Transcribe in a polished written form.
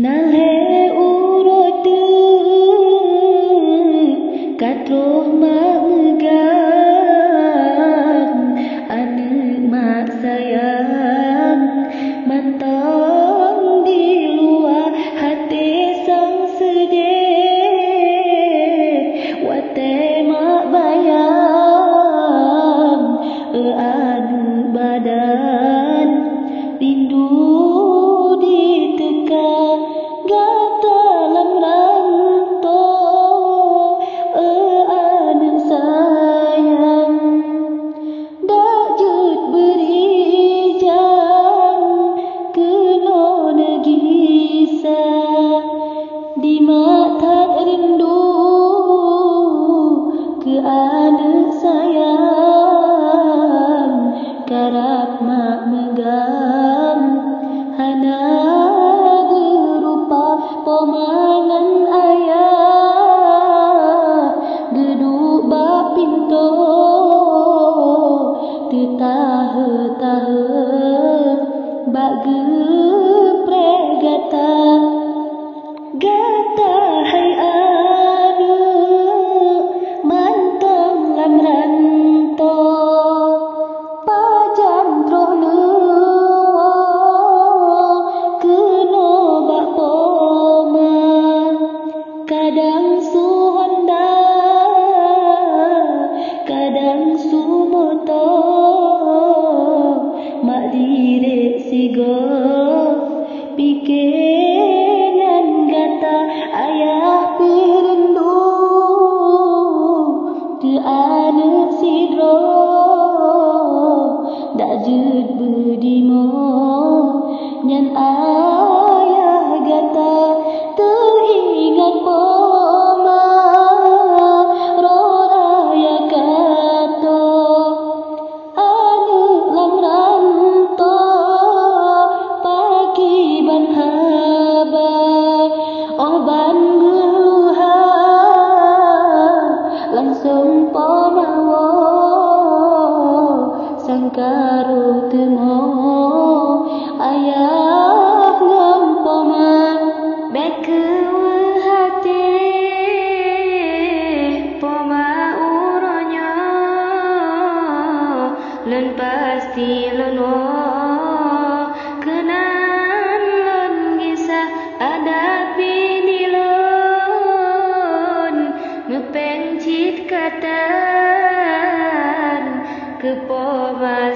Nahe urotu katroh mak megang anu mak sayang mantong di luar hati sang sedih wate mak bayang anu badan rindu ditekan gata lam rantau anu sayang dak jut beri jang keno negisa di mata rindu ke anu sayang karap mak megang hana pemangan ayah geduk bapinto tetahe-tahe bak geprek gata hai anu mantong lam rantau pajam troh leuo keno bak poma kadang su Honda kadang su motor mak direk sigo pikengan gata ayah pirindu te anu sidro dak jut bedimo nyan ayah gata teringat poma roraya kato anu lam rantau pagi ban haba oban geluha langsung pomawo sangkaruh temo ayah ngampoma beke hati poma uronya len pasti leno kenan len gisa adat binilon ngepencit katan ke poma